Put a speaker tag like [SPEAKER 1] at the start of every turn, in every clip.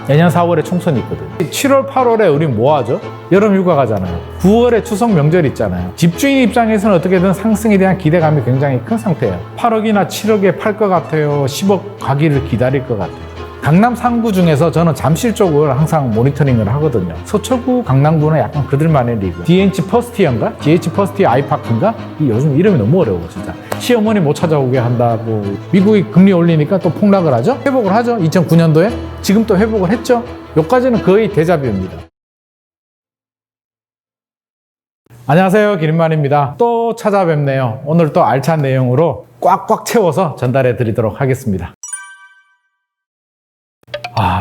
[SPEAKER 1] 내년 4월에 총선이 있거든요. 7월, 8월에 우리 뭐 하죠? 여름 휴가 가잖아요. 9월에 추석 명절 있잖아요. 집주인 입장에서는 어떻게든 상승에 대한 기대감이 굉장히 큰 상태예요. 8억이나 7억에 팔 것 같아요. 10억 가기를 기다릴 것 같아요. 강남 3구 중에서 저는 잠실 쪽을 항상 모니터링을 하거든요. 서초구, 강남구는 약간 그들만의 리그. DH 퍼스티어인가? DH 퍼스티어 아이파크인가? 요즘 이름이 너무 어려워 진짜. 시어머니 못 찾아오게 한다고. 미국이 금리 올리니까 또 폭락을 하죠. 회복을 하죠. 2009년도에. 지금 또 회복을 했죠. 여기까지는 거의 데자뷰입니다. 안녕하세요, 기린만입니다. 또 찾아뵙네요. 오늘 또 알찬 내용으로 꽉꽉 채워서 전달해 드리도록 하겠습니다.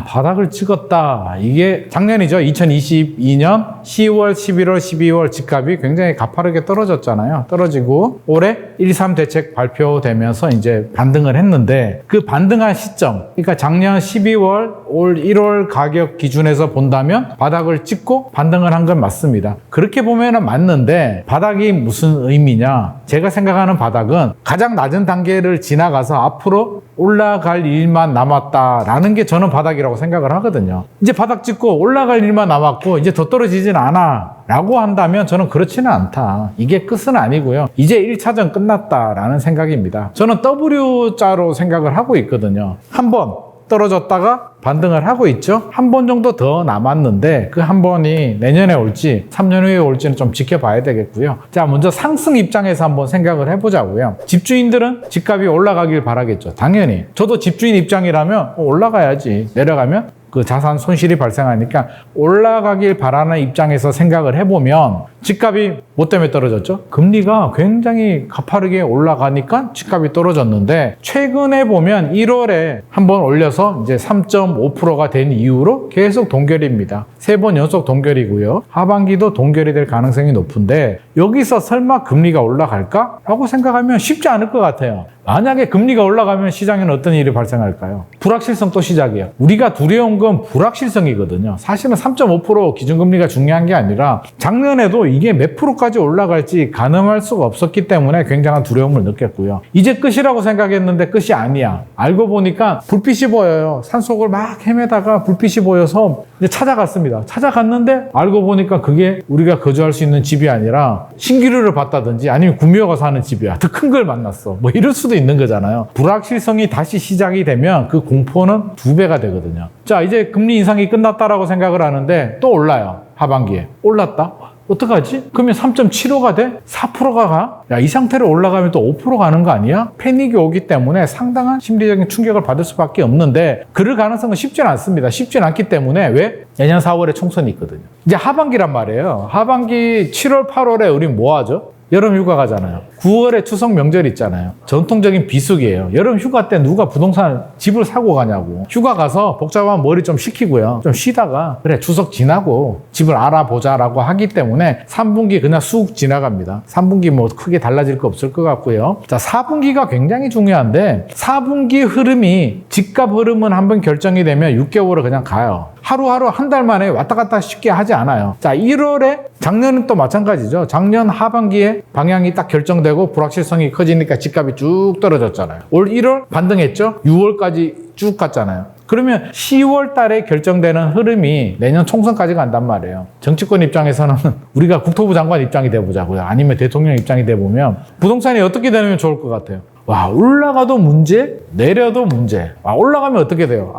[SPEAKER 1] 바닥을 찍었다. 이게 작년이죠. 2022년 10월, 11월, 12월 집값이 굉장히 가파르게 떨어졌잖아요. 떨어지고 올해 1.3 대책 발표되면서 이제 반등을 했는데 그 반등한 시점, 그러니까 작년 12월, 올 1월 가격 기준에서 본다면 바닥을 찍고 반등을 한 건 맞습니다. 그렇게 보면은 맞는데 바닥이 무슨 의미냐? 제가 생각하는 바닥은 가장 낮은 단계를 지나가서 앞으로 올라갈 일만 남았다라는 게 저는 바닥이라고 생각을 하거든요. 이제 바닥 찍고 올라갈 일만 남았고 이제 더 떨어지진 않아 라고 한다면 저는 그렇지는 않다. 이게 끝은 아니고요. 이제 1차전 끝났다라는 생각입니다. 저는 W자로 생각을 하고 있거든요. 한번 떨어졌다가 반등을 하고 있죠. 한 번 정도 더 남았는데 그 한 번이 내년에 올지 3년 후에 올지는 좀 지켜봐야 되겠고요. 자, 먼저 상승 입장에서 한번 생각을 해보자고요. 집주인들은 집값이 올라가길 바라겠죠. 당연히 저도 집주인 입장이라면 올라가야지. 내려가면 그 자산 손실이 발생하니까 올라가길 바라는 입장에서 생각을 해보면 집값이 뭐 때문에 떨어졌죠? 금리가 굉장히 가파르게 올라가니까 집값이 떨어졌는데 최근에 보면 1월에 한번 올려서 이제 3.5%가 된 이후로 계속 동결입니다. 3번 연속 동결이고요. 하반기도 동결이 될 가능성이 높은데 여기서 설마 금리가 올라갈까? 라고 생각하면 쉽지 않을 것 같아요. 만약에 금리가 올라가면 시장에는 어떤 일이 발생할까요? 불확실성 또 시작이에요. 우리가 두려운 건 불확실성이거든요. 사실은 3.5% 기준금리가 중요한 게 아니라 작년에도 이게 몇 프로까지 올라갈지 가늠할 수가 없었기 때문에 굉장한 두려움을 느꼈고요. 이제 끝이라고 생각했는데 끝이 아니야. 알고 보니까 불빛이 보여요. 산속을 막 헤매다가 불빛이 보여서 이제 찾아갔습니다. 찾아갔는데 알고 보니까 그게 우리가 거주할 수 있는 집이 아니라 신기루를 봤다든지 아니면 구미호가 사는 집이야. 더 큰 걸 만났어. 뭐 이럴 수도 있는 거잖아요. 불확실성이 다시 시작이 되면 그 공포는 2배가 되거든요. 자, 이제 금리 인상이 끝났다라고 생각을 하는데 또 올라요. 하반기에. 올랐다? 어떡하지? 그러면 3.75가 돼? 4%가 가? 야, 이 상태로 올라가면 또 5% 가는 거 아니야? 패닉이 오기 때문에 상당한 심리적인 충격을 받을 수밖에 없는데 그럴 가능성은 쉽진 않습니다. 쉽진 않기 때문에 왜? 내년 4월에 총선이 있거든요. 이제 하반기란 말이에요. 하반기 7월, 8월에 우리 뭐 하죠? 여름 휴가 가잖아요. 9월에 추석 명절 있잖아요. 전통적인 비수기예요. 여름 휴가 때 누가 부동산 집을 사고 가냐고. 휴가 가서 복잡한 머리 좀 식히고요. 좀 쉬다가 그래 추석 지나고 집을 알아보자라고 하기 때문에 3분기 그냥 쑥 지나갑니다. 3분기 뭐 크게 달라질 거 없을 것 같고요. 자, 4분기가 굉장히 중요한데 4분기 흐름이 집값 흐름은 한번 결정이 되면 6개월을 그냥 가요. 하루하루 한 달 만에 왔다 갔다 쉽게 하지 않아요. 자, 1월에 작년은 또 마찬가지죠. 작년 하반기에 방향이 딱 결정되고 불확실성이 커지니까 집값이 쭉 떨어졌잖아요. 올 1월 반등했죠. 6월까지 쭉 갔잖아요. 그러면 10월 달에 결정되는 흐름이 내년 총선까지 간단 말이에요. 정치권 입장에서는 우리가 국토부 장관 입장이 돼보자고요. 아니면 대통령 입장이 돼보면 부동산이 어떻게 되면 좋을 것 같아요? 와, 올라가도 문제, 내려도 문제. 와, 올라가면 어떻게 돼요?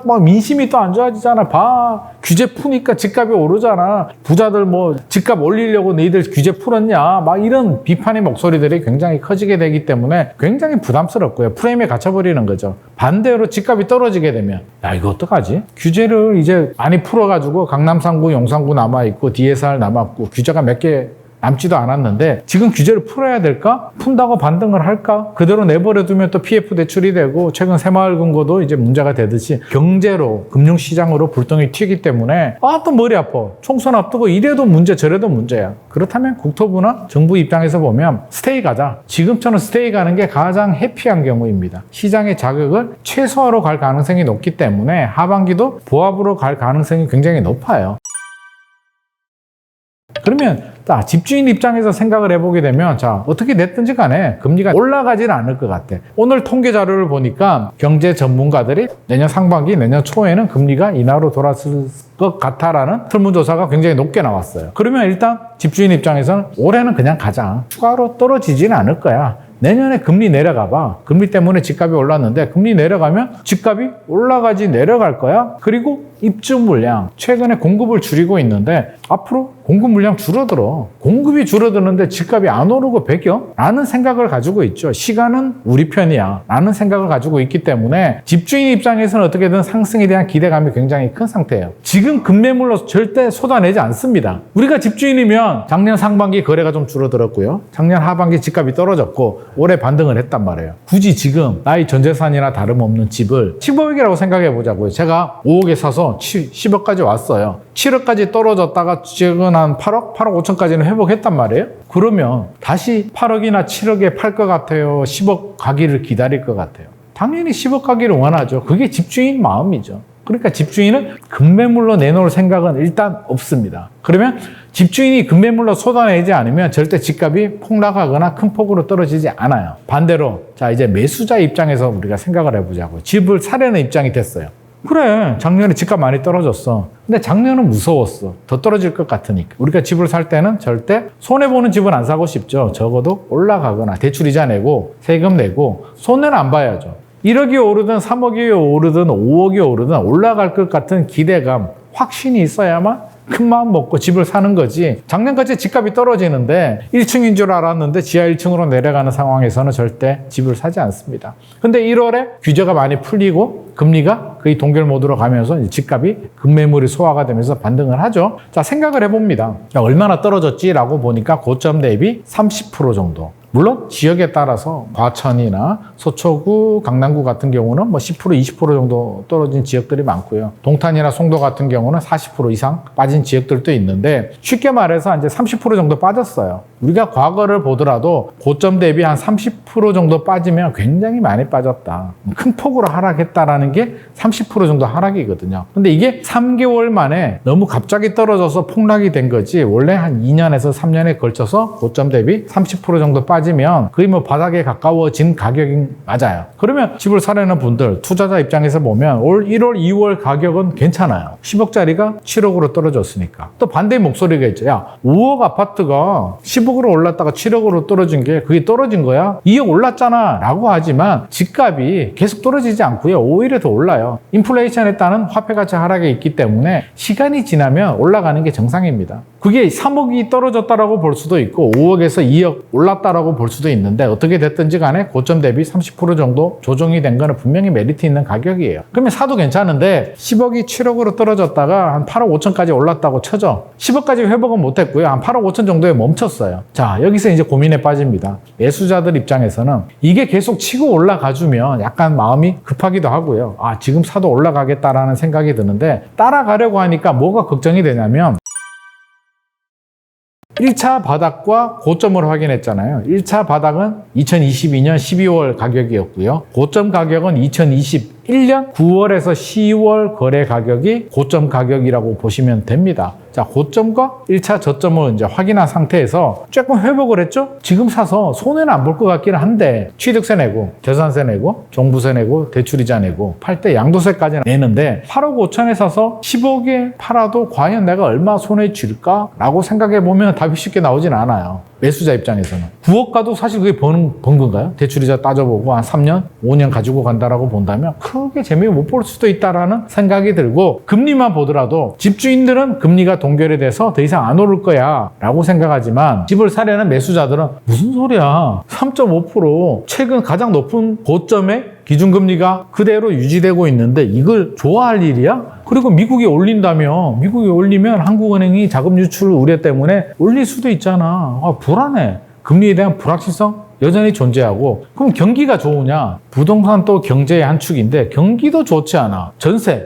[SPEAKER 1] 막 민심이 또 안 좋아지잖아. 봐. 규제 푸니까 집값이 오르잖아. 부자들 뭐 집값 올리려고 너희들 규제 풀었냐. 막 이런 비판의 목소리들이 굉장히 커지게 되기 때문에 굉장히 부담스럽고요. 프레임에 갇혀버리는 거죠. 반대로 집값이 떨어지게 되면 야, 이거 어떡하지? 규제를 이제 많이 풀어가지고 강남 3구, 용산구 남아있고 DSR 남았고 규제가 몇 개 남지도 않았는데 지금 규제를 풀어야 될까? 푼다고 반등을 할까? 그대로 내버려두면 또 PF 대출이 되고 최근 새마을금고도 이제 문제가 되듯이 경제로 금융시장으로 불똥이 튀기 때문에 또 머리 아파. 총선 앞두고 이래도 문제 저래도 문제야. 그렇다면 국토부나 정부 입장에서 보면 스테이 가자. 지금처럼 스테이 가는 게 가장 해피한 경우입니다. 시장의 자극을 최소화로 갈 가능성이 높기 때문에 하반기도 보합으로 갈 가능성이 굉장히 높아요. 그러면 자, 집주인 입장에서 생각을 해보게 되면 자, 어떻게 됐든지 간에 금리가 올라가지는 않을 것 같아. 오늘 통계 자료를 보니까 경제 전문가들이 내년 상반기, 내년 초에는 금리가 인하로 돌아설 것 같아라는 설문조사가 굉장히 높게 나왔어요. 그러면 일단 집주인 입장에서는 올해는 그냥 가자. 추가로 떨어지지는 않을 거야. 내년에 금리 내려가봐. 금리 때문에 집값이 올랐는데 금리 내려가면 집값이 올라가지 내려갈 거야. 그리고 입주 물량. 최근에 공급을 줄이고 있는데 앞으로 공급 물량 줄어들어. 공급이 줄어드는데 집값이 안 오르고 배겨? 라는 생각을 가지고 있죠. 시간은 우리 편이야. 라는 생각을 가지고 있기 때문에 집주인 입장에서는 어떻게든 상승에 대한 기대감이 굉장히 큰 상태예요. 지금 급매물로 절대 쏟아내지 않습니다. 우리가 집주인이면 작년 상반기 거래가 좀 줄어들었고요. 작년 하반기 집값이 떨어졌고 올해 반등을 했단 말이에요. 굳이 지금 나의 전재산이나 다름없는 집을 15억이라고 생각해 보자고요. 제가 5억에 사서 10억까지 왔어요. 7억까지 떨어졌다가 지금 한 8억? 8억 5천까지는 회복했단 말이에요. 그러면 다시 8억이나 7억에 팔 것 같아요? 10억 가기를 기다릴 것 같아요? 당연히 10억 가기를 원하죠. 그게 집주인 마음이죠. 그러니까 집주인은 급매물로 내놓을 생각은 일단 없습니다. 그러면 집주인이 급매물로 쏟아내지 않으면 절대 집값이 폭락하거나 큰 폭으로 떨어지지 않아요. 반대로 자 이제 매수자 입장에서 우리가 생각을 해보자고. 집을 사려는 입장이 됐어요. 그래, 작년에 집값 많이 떨어졌어. 근데 작년은 무서웠어. 더 떨어질 것 같으니까. 우리가 집을 살 때는 절대 손해보는 집은 안 사고 싶죠. 적어도 올라가거나 대출이자 내고 세금 내고 손해는 안 봐야죠. 1억이 오르든 3억이 오르든 5억이 오르든 올라갈 것 같은 기대감, 확신이 있어야만 큰 마음 먹고 집을 사는 거지. 작년까지 집값이 떨어지는데 1층인 줄 알았는데 지하 1층으로 내려가는 상황에서는 절대 집을 사지 않습니다. 근데 1월에 규제가 많이 풀리고 금리가 거의 동결 모드로 가면서 집값이 급매물이 소화가 되면서 반등을 하죠. 자, 생각을 해봅니다. 얼마나 떨어졌지라고 보니까 고점 대비 30% 정도. 물론 지역에 따라서 과천이나 서초구, 강남구 같은 경우는 뭐 10%, 20% 정도 떨어진 지역들이 많고요. 동탄이나 송도 같은 경우는 40% 이상 빠진 지역들도 있는데 쉽게 말해서 이제 30% 정도 빠졌어요. 우리가 과거를 보더라도 고점 대비 한 30% 정도 빠지면 굉장히 많이 빠졌다. 큰 폭으로 하락했다라는 게 30% 정도 하락이거든요. 근데 이게 3개월 만에 너무 갑자기 떨어져서 폭락이 된 거지 원래 한 2년에서 3년에 걸쳐서 고점 대비 30% 정도 빠지면 거의 뭐 바닥에 가까워진 가격이 맞아요. 그러면 집을 사려는 분들, 투자자 입장에서 보면 올 1월, 2월 가격은 괜찮아요. 10억짜리가 7억으로 떨어졌으니까. 또 반대의 목소리가 있죠. 야, 5억 아파트가 10억으로 올랐다가 7억으로 떨어진 게 그게 떨어진 거야? 2억 올랐잖아 라고 하지만 집값이 계속 떨어지지 않고요. 오히려 더 올라요. 인플레이션에 따른 화폐가치 하락이 있기 때문에 시간이 지나면 올라가는 게 정상입니다. 그게 3억이 떨어졌다라고 볼 수도 있고 5억에서 2억 올랐다라고 볼 수도 있는데 어떻게 됐든지 간에 고점 대비 30% 정도 조정이 된 거는 분명히 메리트 있는 가격이에요. 그러면 사도 괜찮은데 10억이 7억으로 떨어졌다가 한 8억 5천까지 올랐다고 쳐줘. 10억까지 회복은 못했고요. 한 8억 5천 정도에 멈췄어요. 자, 여기서 이제 고민에 빠집니다. 매수자들 입장에서는 이게 계속 치고 올라가주면 약간 마음이 급하기도 하고요. 아, 지금 사도 올라가겠다라는 생각이 드는데 따라가려고 하니까 뭐가 걱정이 되냐면 1차 바닥과 고점을 확인했잖아요. 1차 바닥은 2022년 12월 가격이었고요. 고점 가격은 2021년 9월에서 10월 거래 가격이 고점 가격이라고 보시면 됩니다. 자, 고점과 1차 저점을 이제 확인한 상태에서 조금 회복을 했죠? 지금 사서 손해는 안 볼 것 같기는 한데 취득세 내고 재산세 내고 종부세 내고 대출이자 내고 팔 때 양도세까지 내는데 8억 5천에 사서 10억에 팔아도 과연 내가 얼마 손해 질까? 라고 생각해 보면 답이 쉽게 나오진 않아요. 매수자 입장에서는 9억 가도 사실 그게 번 건가요? 대출이자 따져보고 한 3년, 5년 가지고 간다라고 본다면 크게 재미 못 볼 수도 있다라는 생각이 들고 금리만 보더라도 집주인들은 금리가 동결이 돼서 더 이상 안 오를 거야 라고 생각하지만 집을 사려는 매수자들은 무슨 소리야 3.5% 최근 가장 높은 고점에 기준금리가 그대로 유지되고 있는데 이걸 좋아할 일이야? 그리고 미국이 올린다며 미국이 올리면 한국은행이 자금 유출 우려 때문에 올릴 수도 있잖아. 아, 불안해. 금리에 대한 불확실성 여전히 존재하고 그럼 경기가 좋으냐? 부동산도 경제의 한 축인데 경기도 좋지 않아.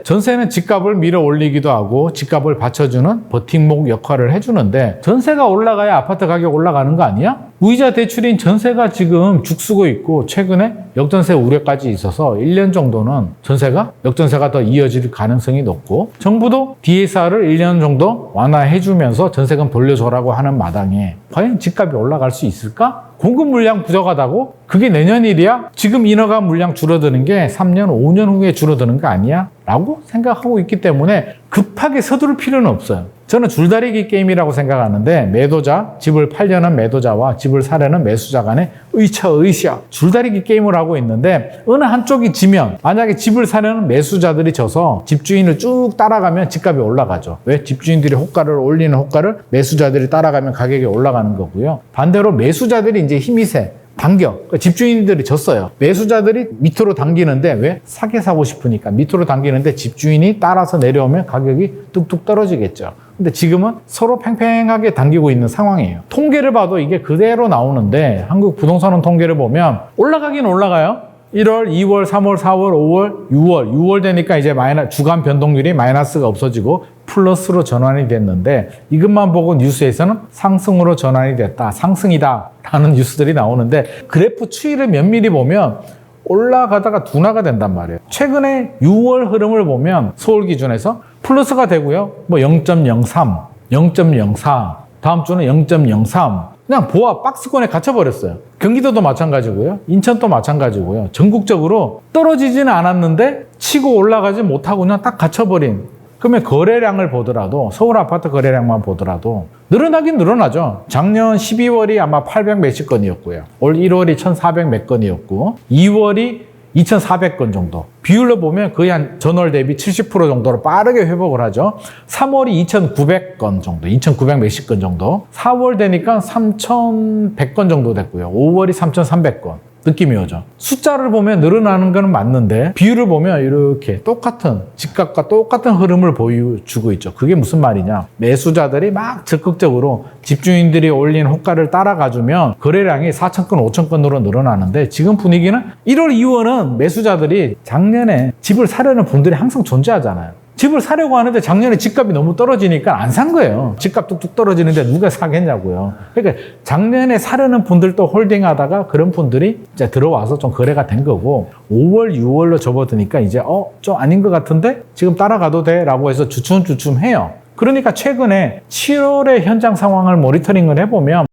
[SPEAKER 1] 전세는 집값을 밀어 올리기도 하고 집값을 받쳐주는 버팀목 역할을 해주는데 전세가 올라가야 아파트 가격 올라가는 거 아니야? 무이자 대출인 전세가 지금 죽쓰고 있고 최근에 역전세 우려까지 있어서 1년 정도는 전세가 역전세가 더 이어질 가능성이 높고 정부도 DSR을 1년 정도 완화해주면서 전세금 돌려줘라고 하는 마당에 과연 집값이 올라갈 수 있을까? 공급 물량 부족하다고? 그게 내년 일이야? 지금 인허가 물량 줄어드는 게 3년, 5년 후에 줄어드는 거 아니야? 라고 생각하고 있기 때문에 급하게 서두를 필요는 없어요. 저는 줄다리기 게임이라고 생각하는데 매도자, 집을 팔려는 매도자와 집을 사려는 매수자 간의 의차의시야. 줄다리기 게임을 하고 있는데 어느 한쪽이 지면 만약에 집을 사려는 매수자들이 져서 집주인을 쭉 따라가면 집값이 올라가죠. 왜? 집주인들이 호가를 올리는 호가를 매수자들이 따라가면 가격이 올라가는 거고요. 반대로 매수자들이 이제 힘이 세. 당겨. 그러니까 집주인들이 졌어요. 매수자들이 밑으로 당기는데 왜? 사게 사고 싶으니까 밑으로 당기는데 집주인이 따라서 내려오면 가격이 뚝뚝 떨어지겠죠. 근데 지금은 서로 팽팽하게 당기고 있는 상황이에요. 통계를 봐도 이게 그대로 나오는데 한국 부동산원 통계를 보면 올라가긴 올라가요. 1월, 2월, 3월, 4월, 5월, 6월 되니까 이제 주간 변동률이 마이너스가 없어지고 플러스로 전환이 됐는데 이것만 보고 뉴스에서는 상승으로 전환이 됐다. 상승이다. 라는 뉴스들이 나오는데 그래프 추이를 면밀히 보면 올라가다가 둔화가 된단 말이에요. 최근에 6월 흐름을 보면 서울 기준에서 플러스가 되고요. 뭐 0.03, 0.04, 다음 주는 0.03. 그냥 보아 박스권에 갇혀버렸어요. 경기도도 마찬가지고요. 인천도 마찬가지고요. 전국적으로 떨어지지는 않았는데 치고 올라가지 못하고 그냥 딱 갇혀버린. 그러면 거래량을 보더라도 서울 아파트 거래량만 보더라도 늘어나긴 늘어나죠. 작년 12월이 아마 800 몇십 건이었고요. 올 1월이 1400 몇 건이었고 2월이 2,400건 정도. 비율로 보면 거의 한 전월 대비 70% 정도로 빠르게 회복을 하죠. 3월이 2,900건 정도, 2,900 몇십 건 정도. 4월 되니까 3,100건 정도 됐고요. 5월이 3,300건. 느낌이 오죠. 숫자를 보면 늘어나는 건 맞는데 비율을 보면 이렇게 똑같은 집값과 똑같은 흐름을 보여주고 있죠. 그게 무슨 말이냐. 매수자들이 막 적극적으로 집주인들이 올린 호가를 따라가주면 거래량이 4,000건, 5,000건으로 늘어나는데 지금 분위기는 1월, 2월은 매수자들이 작년에 집을 사려는 분들이 항상 존재하잖아요. 집을 사려고 하는데 작년에 집값이 너무 떨어지니까 안 산 거예요. 집값 뚝뚝 떨어지는데 누가 사겠냐고요. 그러니까 작년에 사려는 분들도 홀딩하다가 그런 분들이 이제 들어와서 좀 거래가 된 거고 5월, 6월로 접어드니까 이제 좀 아닌 것 같은데 지금 따라가도 돼? 라고 해서 주춤주춤해요. 그러니까 최근에 7월의 현장 상황을 모니터링을 해보면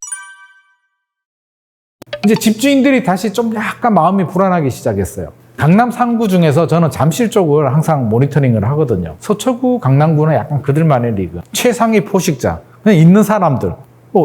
[SPEAKER 1] 이제 집주인들이 다시 좀 약간 마음이 불안하기 시작했어요. 강남 3구 중에서 저는 잠실 쪽을 항상 모니터링을 하거든요. 서초구, 강남구는 약간 그들만의 리그. 최상위 포식자. 그냥 있는 사람들.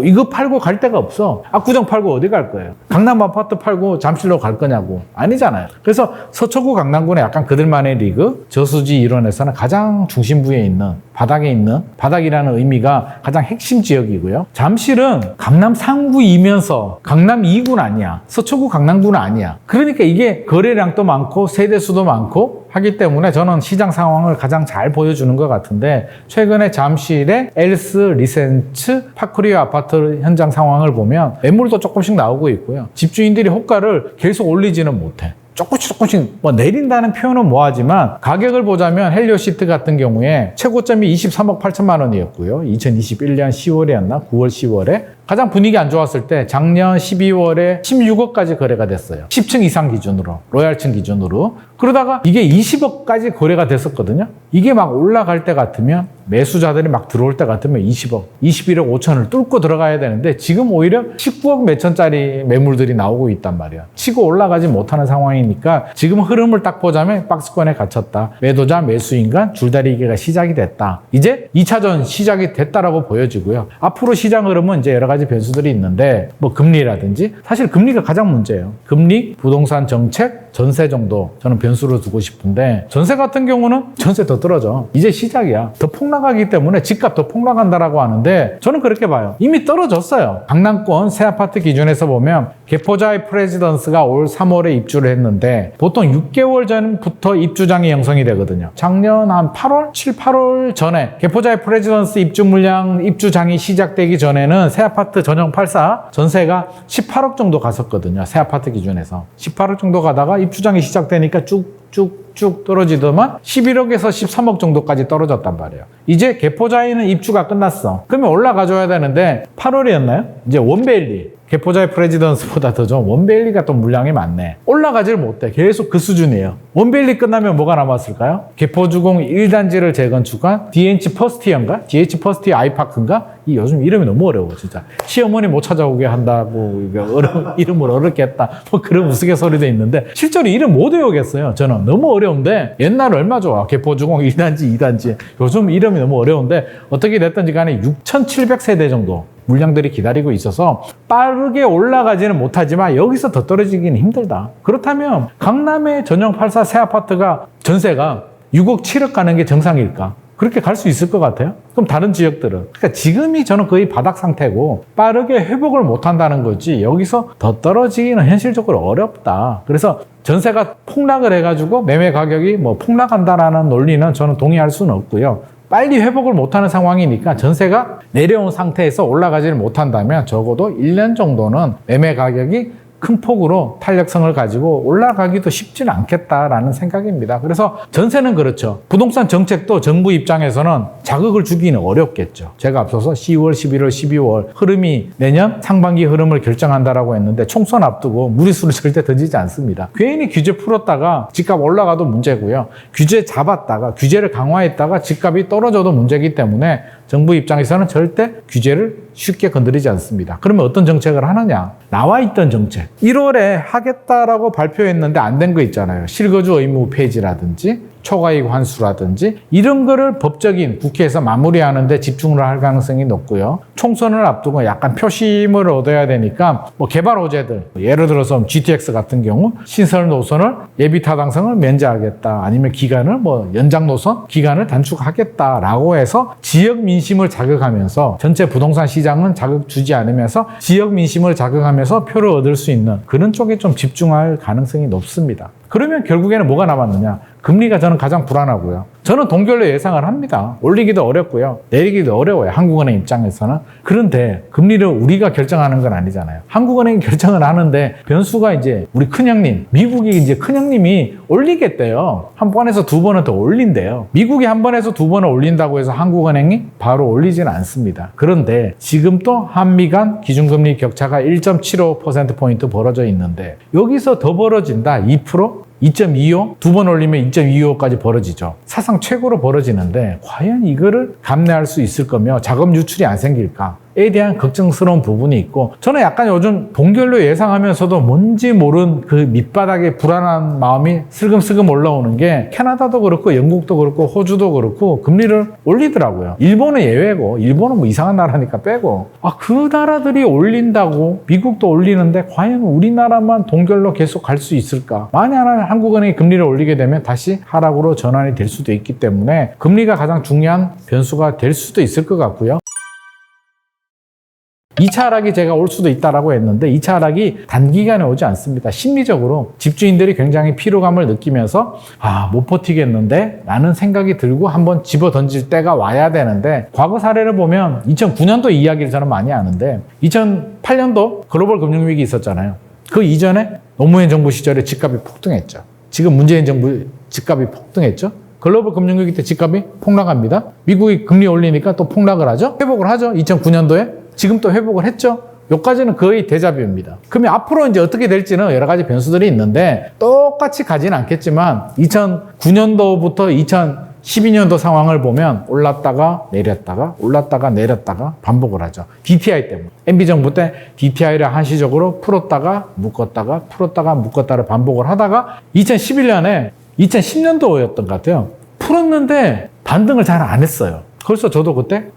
[SPEAKER 1] 이거 팔고 갈 데가 없어. 압구정 팔고 어디 갈 거예요? 강남 아파트 팔고 잠실로 갈 거냐고. 아니잖아요. 그래서 서초구, 강남구는 약간 그들만의 리그. 저수지 이론에서는 가장 중심부에 있는, 바닥에 있는, 바닥이라는 의미가 가장 핵심 지역이고요. 잠실은 강남 3구이면서 강남 2구는 아니야. 서초구, 강남구는 아니야. 그러니까 이게 거래량도 많고 세대수도 많고 하기 때문에 저는 시장 상황을 가장 잘 보여주는 것 같은데 최근에 잠실의 엘스, 리센츠, 파크리오 아파트 현장 상황을 보면 매물도 조금씩 나오고 있고요. 집주인들이 호가를 계속 올리지는 못해. 조금씩 내린다는 표현은 뭐하지만 가격을 보자면 헬리오시트 같은 경우에 최고점이 23억 8천만 원이었고요. 2021년 10월이었나? 9월 10월에 가장 분위기 안 좋았을 때 작년 12월에 16억까지 거래가 됐어요. 10층 이상 기준으로, 로얄층 기준으로. 그러다가 이게 20억까지 거래가 됐었거든요. 이게 막 올라갈 때 같으면 매수자들이 막 들어올 때 같으면 20억, 21억 5천을 뚫고 들어가야 되는데 지금 오히려 19억 몇천짜리 매물들이 나오고 있단 말이야. 치고 올라가지 못하는 상황이니까 지금 흐름을 딱 보자면 박스권에 갇혔다. 매도자, 매수인 간 줄다리기가 시작이 됐다. 이제 2차전 시작이 됐다라고 보여지고요. 앞으로 시장 흐름은 이제 여러 가지 변수들이 있는데 금리라든지 사실 금리가 가장 문제예요. 금리, 부동산 정책, 전세 정도 저는 변수로 두고 싶은데 전세 같은 경우는 전세 더 떨어져. 이제 시작이야. 더 폭락하기 때문에 집값 더 폭락한다라고 하는데 저는 그렇게 봐요. 이미 떨어졌어요. 강남권 새 아파트 기준에서 보면 개포자의 프레지던스가 올 3월에 입주를 했는데 보통 6개월 전부터 입주장이 형성이 되거든요. 작년 한 8월? 7, 8월 전에 개포자의 프레지던스 입주 물량 입주장이 시작되기 전에는 새 아파트 전용 84 전세가 18억 정도 갔었거든요. 새 아파트 기준에서. 18억 정도 가다가 입주장이 시작되니까 쭉 떨어지더만 11억에서 13억 정도까지 떨어졌단 말이에요. 이제 개포자에는 입주가 끝났어. 그러면 올라가줘야 되는데 8월이었나요? 이제 원베일리 개포자의 프레지던스보다 더 좀 원베일리가 또 물량이 많네. 올라가질 못해. 계속 그 수준이에요. 원베일리 끝나면 뭐가 남았을까요? 개포주공 1단지를 재건축한 DH 퍼스티어인가? DH 퍼스티어 아이파크인가? 이 요즘 이름이 너무 어려워 진짜. 시어머니 못 찾아오게 한다고 이름을 어렵게 했다. 뭐 그런 우스갯소리도 있는데 실제로 이름 못 외우겠어요. 저는 너무 어려운데 옛날 얼마 좋아. 개포주공 1단지, 2단지. 요즘 이름이 너무 어려운데 어떻게 됐든지 간에 6,700세대 정도 물량들이 기다리고 있어서 빠르게 올라가지는 못하지만 여기서 더 떨어지기는 힘들다. 그렇다면 강남의 전용 84 새 아파트가 전세가 6억, 7억 가는 게 정상일까? 그렇게 갈 수 있을 것 같아요? 그럼 다른 지역들은? 그러니까 지금이 저는 거의 바닥 상태고 빠르게 회복을 못한다는 거지 여기서 더 떨어지기는 현실적으로 어렵다. 그래서 전세가 폭락을 해가지고 매매 가격이 뭐 폭락한다라는 논리는 저는 동의할 수는 없고요. 빨리 회복을 못하는 상황이니까 전세가 내려온 상태에서 올라가지를 못한다면 적어도 1년 정도는 매매 가격이 큰 폭으로 탄력성을 가지고 올라가기도 쉽지는 않겠다라는 생각입니다. 그래서 전세는 그렇죠. 부동산 정책도 정부 입장에서는 자극을 주기는 어렵겠죠. 제가 앞서서 10월, 11월, 12월 흐름이 내년 상반기 흐름을 결정한다라고 했는데 총선 앞두고 무리수를 절대 던지지 않습니다. 괜히 규제 풀었다가 집값 올라가도 문제고요. 규제 잡았다가 규제를 강화했다가 집값이 떨어져도 문제이기 때문에 정부 입장에서는 절대 규제를 쉽게 건드리지 않습니다. 그러면 어떤 정책을 하느냐? 나와 있던 정책. 1월에 하겠다라고 발표했는데 안 된 거 있잖아요. 실거주 의무 폐지라든지 초과이익 환수라든지 이런 거를 법적인 국회에서 마무리하는 데 집중을 할 가능성이 높고요. 총선을 앞두고 약간 표심을 얻어야 되니까 뭐 개발 호재들, 예를 들어서 GTX 같은 경우 신설 노선을 예비 타당성을 면제하겠다. 아니면 기간을 뭐 연장 노선 기간을 단축하겠다라고 해서 지역 민심을 자극하면서 전체 부동산 시장은 자극 주지 않으면서 지역 민심을 자극하면서 표를 얻을 수 있는 그런 쪽에 좀 집중할 가능성이 높습니다. 그러면 결국에는 뭐가 남았느냐? 금리가 저는 가장 불안하고요. 저는 동결로 예상을 합니다. 올리기도 어렵고요. 내리기도 어려워요. 한국은행 입장에서는. 그런데 금리를 우리가 결정하는 건 아니잖아요. 한국은행이 결정을 하는데 변수가 이제 우리 큰형님, 미국이 이제 큰형님이 올리겠대요. 한 번에서 두 번은 더 올린대요. 미국이 한 번에서 두 번을 올린다고 해서 한국은행이 바로 올리지는 않습니다. 그런데 지금 또 한미 간 기준금리 격차가 1.75%포인트 벌어져 있는데 여기서 더 벌어진다. 2%? 2.25? 두 번 올리면 2.25까지 벌어지죠. 사상 최고로 벌어지는데 과연 이거를 감내할 수 있을 거며 자금 유출이 안 생길까에 대한 걱정스러운 부분이 있고 저는 약간 요즘 동결로 예상하면서도 뭔지 모른 그 밑바닥에 불안한 마음이 슬금슬금 올라오는 게 캐나다도 그렇고 영국도 그렇고 호주도 그렇고 금리를 올리더라고요. 일본은 예외고 일본은 뭐 이상한 나라니까 빼고 그 나라들이 올린다고 미국도 올리는데 과연 우리나라만 동결로 계속 갈 수 있을까? 만약 한국은행이 금리를 올리게 되면 다시 하락으로 전환이 될 수도 있기 때문에 금리가 가장 중요한 변수가 될 수도 있을 것 같고요. 2차 하락이 제가 올 수도 있다라고 했는데 2차 하락이 단기간에 오지 않습니다. 심리적으로 집주인들이 굉장히 피로감을 느끼면서 못 버티겠는데 라는 생각이 들고 한번 집어 던질 때가 와야 되는데 과거 사례를 보면 2009년도 이야기를 저는 많이 하는데 2008년도 글로벌 금융위기 있었잖아요. 그 이전에 노무현 정부 시절에 집값이 폭등했죠. 지금 문재인 정부 집값이 폭등했죠. 글로벌 금융위기 때 집값이 폭락합니다. 미국이 금리 올리니까 또 폭락을 하죠. 회복을 하죠. 2009년도에. 지금 또 회복을 했죠. 여기까지는 거의 데자뷰입니다. 그러면 앞으로 이제 어떻게 될지는 여러 가지 변수들이 있는데 똑같이 가지는 않겠지만 2009년도부터 2012년도 상황을 보면 올랐다가 내렸다가 올랐다가 내렸다가 반복을 하죠. DTI 때문에. MB정부 때 DTI를 한시적으로 풀었다가 묶었다가 풀었다가 묶었다를 반복을 하다가 2011년에 2010년도였던 것 같아요. 풀었는데 반등을 잘 안 했어요. 그래서 저도 그때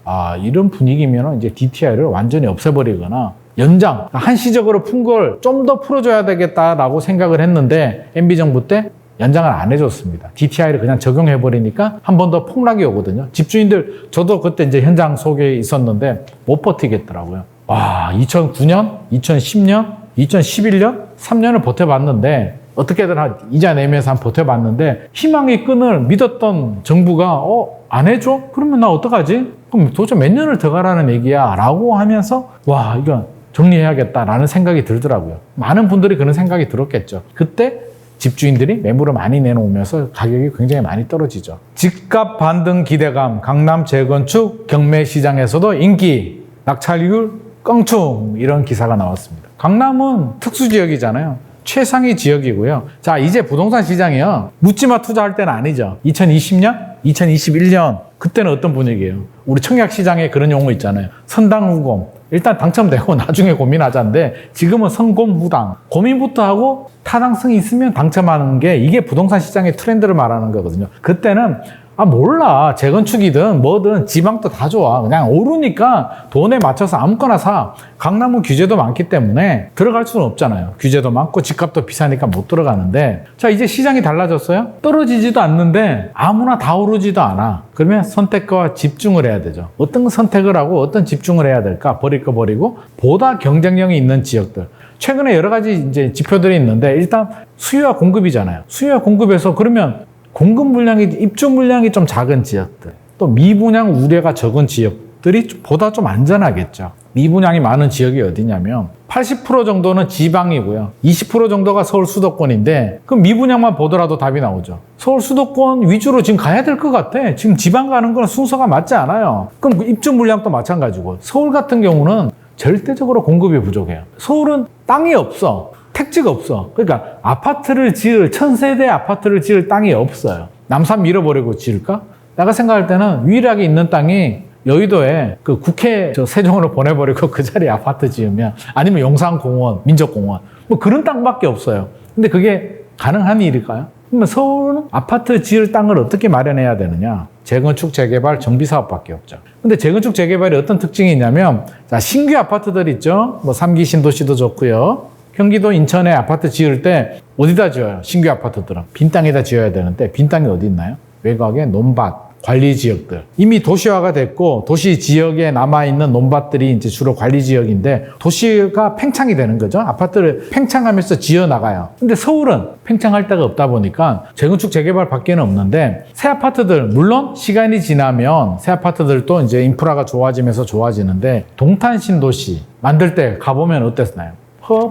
[SPEAKER 1] 이런 분위기면 이제 DTI를 완전히 없애버리거나 연장, 한시적으로 푼 걸 좀 더 풀어줘야 되겠다라고 생각을 했는데 MB정부 때 연장을 안 해줬습니다. DTI를 그냥 적용해버리니까 한 번 더 폭락이 오거든요. 집주인들, 저도 그때 이제 현장 속에 있었는데 못 버티겠더라고요. 2009년, 2010년, 2011년, 3년을 버텨봤는데 어떻게든 이자 내면서 버텨봤는데 희망의 끈을 믿었던 정부가 안 해줘? 그러면 나 어떡하지? 그럼 도대체 몇 년을 더 가라는 얘기야? 라고 하면서 이거 정리해야겠다라는 생각이 들더라고요. 많은 분들이 그런 생각이 들었겠죠. 그때 집주인들이 매물을 많이 내놓으면서 가격이 굉장히 많이 떨어지죠. 집값 반등 기대감, 강남 재건축 경매 시장에서도 인기, 낙찰률 껑충 이런 기사가 나왔습니다. 강남은 특수지역이잖아요. 최상위 지역이고요. 자, 이제 부동산 시장이요. 묻지마 투자할 때는 아니죠. 2020년, 2021년 그때는 어떤 분위기예요? 우리 청약시장에 그런 용어 있잖아요. 선당후공. 일단 당첨되고 나중에 고민하자인데 지금은 선곰후당. 고민부터 하고 타당성이 있으면 당첨하는 게 이게 부동산 시장의 트렌드를 말하는 거거든요. 그때는 몰라. 재건축이든 뭐든 지방도 다 좋아. 그냥 오르니까 돈에 맞춰서 아무거나 사. 강남은 규제도 많기 때문에 들어갈 수는 없잖아요. 규제도 많고 집값도 비싸니까 못 들어가는데 자, 이제 시장이 달라졌어요? 떨어지지도 않는데 아무나 다 오르지도 않아. 그러면 선택과 집중을 해야 되죠. 어떤 선택을 하고 어떤 집중을 해야 될까? 버릴 거 버리고 보다 경쟁력이 있는 지역들. 최근에 여러 가지 이제 지표들이 있는데 일단 수요와 공급이잖아요. 수요와 공급에서 그러면 공급 물량이, 입주 물량이 좀 작은 지역들, 또 미분양 우려가 적은 지역들이 보다 좀 안전하겠죠. 미분양이 많은 지역이 어디냐면 80% 정도는 지방이고요. 20% 정도가 서울 수도권인데 그럼 미분양만 보더라도 답이 나오죠. 서울 수도권 위주로 지금 가야 될 것 같아. 지금 지방 가는 건 순서가 맞지 않아요. 그럼 입주 물량도 마찬가지고 서울 같은 경우는 절대적으로 공급이 부족해요. 서울은 땅이 없어. 택지가 없어. 그러니까 아파트를 지을 1000세대 아파트를 지을 땅이 없어요. 남산 밀어버리고 지을까? 내가 생각할 때는 유일하게 있는 땅이 여의도에 그 국회 세종으로 보내버리고 그 자리에 아파트 지으면 아니면 용산공원, 민족공원 뭐 그런 땅밖에 없어요. 근데 그게 가능한 일일까요? 그러면 서울은 아파트 지을 땅을 어떻게 마련해야 되느냐? 재건축, 재개발, 정비사업밖에 없죠. 근데 재건축, 재개발이 어떤 특징이 있냐면 자, 신규 아파트들 있죠? 뭐 3기 신도시도 좋고요. 경기도 인천에 아파트 지을 때 어디다 지어요? 신규 아파트들은 빈 땅에다 지어야 되는데 빈 땅이 어디 있나요? 외곽에 논밭, 관리 지역들. 이미 도시화가 됐고 도시 지역에 남아있는 논밭들이 이제 주로 관리 지역인데 도시가 팽창이 되는 거죠. 아파트를 팽창하면서 지어나가요. 근데 서울은 팽창할 데가 없다 보니까 재건축, 재개발 밖에는 없는데 새 아파트들, 물론 시간이 지나면 새 아파트들도 이제 인프라가 좋아지면서 좋아지는데 동탄 신도시 만들 때 가보면 어땠나요?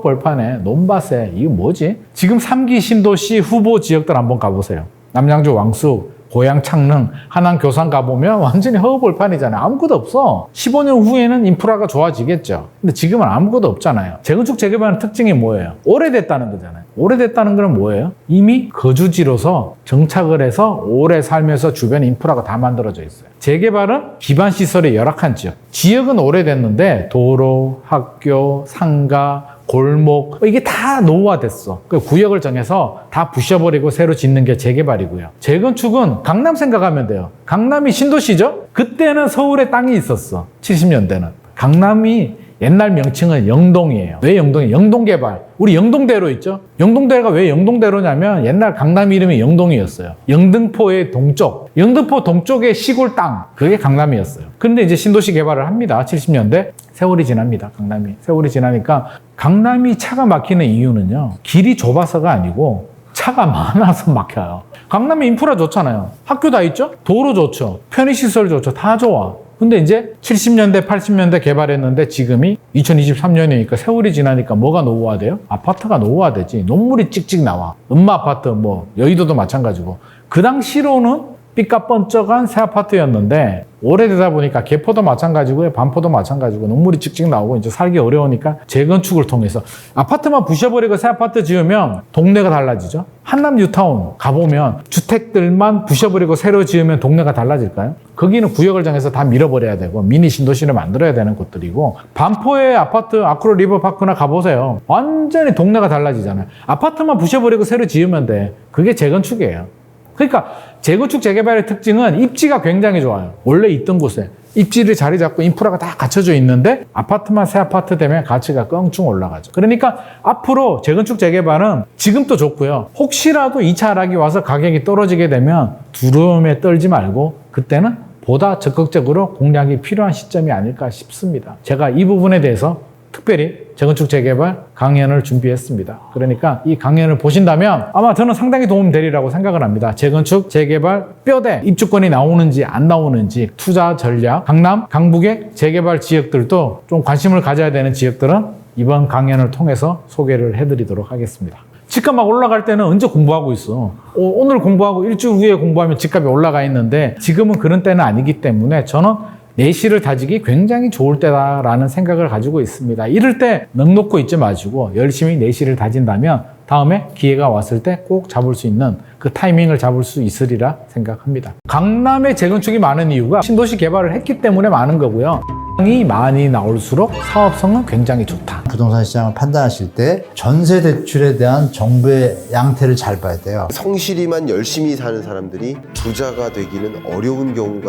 [SPEAKER 1] 벌판에 논밭에 이거 뭐지? 지금 3기 신도시 후보 지역들 한번 가보세요. 남양주 왕숙, 고양 창릉, 하남 교산 가보면 완전히 허벌판이잖아요. 아무것도 없어. 15년 후에는 인프라가 좋아지겠죠. 근데 지금은 아무것도 없잖아요. 재건축, 재개발의 특징이 뭐예요? 오래됐다는 거잖아요. 오래됐다는 건 뭐예요? 이미 거주지로서 정착을 해서 오래 살면서 주변 인프라가 다 만들어져 있어요. 재개발은 기반 시설이 열악한 지역. 지역은 오래됐는데 도로, 학교, 상가, 골목 이게 다 노후화됐어. 그 구역을 정해서 다 부셔버리고 새로 짓는 게 재개발이고요. 재건축은 강남 생각하면 돼요. 강남이 신도시죠? 그때는 서울에 땅이 있었어. 70년대는. 강남이 옛날 명칭은 영동이에요. 왜 영동이에요? 영동개발. 우리 영동대로 있죠? 영동대가 왜 영동대로냐면 옛날 강남 이름이 영동이었어요. 영등포의 동쪽. 영등포 동쪽의 시골 땅. 그게 강남이었어요. 그런데 이제 신도시 개발을 합니다. 70년대. 세월이 지납니다. 강남이. 세월이 지나니까 강남이 차가 막히는 이유는요. 길이 좁아서가 아니고 차가 많아서 막혀요. 강남에 인프라 좋잖아요. 학교 다 있죠? 도로 좋죠. 편의시설 좋죠. 다 좋아. 근데 이제 70년대, 80년대 개발했는데 지금이 2023년이니까 세월이 지나니까 뭐가 노후화돼요? 아파트가 노후화되지. 논물이 찍찍 나와. 음마아파트, 뭐 여의도도 마찬가지고. 그 당시로는 삐까뻔쩍한 새 아파트였는데 오래되다 보니까 개포도 마찬가지고요. 반포도 마찬가지고 논물이 찍찍 나오고 이제 살기 어려우니까 재건축을 통해서 아파트만 부셔버리고 새 아파트 지으면 동네가 달라지죠. 한남 뉴타운 가보면 주택들만 부셔버리고 새로 지으면 동네가 달라질까요? 거기는 구역을 정해서 다 밀어버려야 되고 미니 신도시를 만들어야 되는 곳들이고 반포의 아파트 아크로 리버파크나 가보세요. 완전히 동네가 달라지잖아요. 아파트만 부셔버리고 새로 지으면 돼. 그게 재건축이에요. 그러니까 재건축, 재개발의 특징은 입지가 굉장히 좋아요. 원래 있던 곳에 입지를 자리 잡고 인프라가 다 갖춰져 있는데 아파트만 새 아파트 되면 가치가 껑충 올라가죠. 그러니까 앞으로 재건축, 재개발은 지금도 좋고요. 혹시라도 2차 하락이 와서 가격이 떨어지게 되면 두려움에 떨지 말고 그때는 보다 적극적으로 공략이 필요한 시점이 아닐까 싶습니다. 제가 이 부분에 대해서 특별히 재건축, 재개발 강연을 준비했습니다. 그러니까 이 강연을 보신다면 아마 저는 상당히 도움 되리라고 생각을 합니다. 재건축, 재개발, 뼈대, 입주권이 나오는지 안 나오는지, 투자 전략, 강남, 강북의 재개발 지역들도 좀 관심을 가져야 되는 지역들은 이번 강연을 통해서 소개를 해드리도록 하겠습니다. 집값 막 올라갈 때는 언제 공부하고 있어? 오늘 공부하고 일주일 후에 공부하면 집값이 올라가 있는데 지금은 그런 때는 아니기 때문에 저는 내실을 다지기 굉장히 좋을 때다라는 생각을 가지고 있습니다. 이럴 때 넋 놓고 있지 마시고 열심히 내실을 다진다면 다음에 기회가 왔을 때 꼭 잡을 수 있는 그 타이밍을 잡을 수 있으리라 생각합니다. 강남에 재건축이 많은 이유가 신도시 개발을 했기 때문에 많은 거고요. 이 많이 나올수록 사업성은 굉장히 좋다.
[SPEAKER 2] 부동산 시장을 판단하실 때 전세 대출에 대한 정부의 양태를 잘 봐야 돼요.
[SPEAKER 3] 성실히만 열심히 사는 사람들이 부자가 되기는 어려운 경우가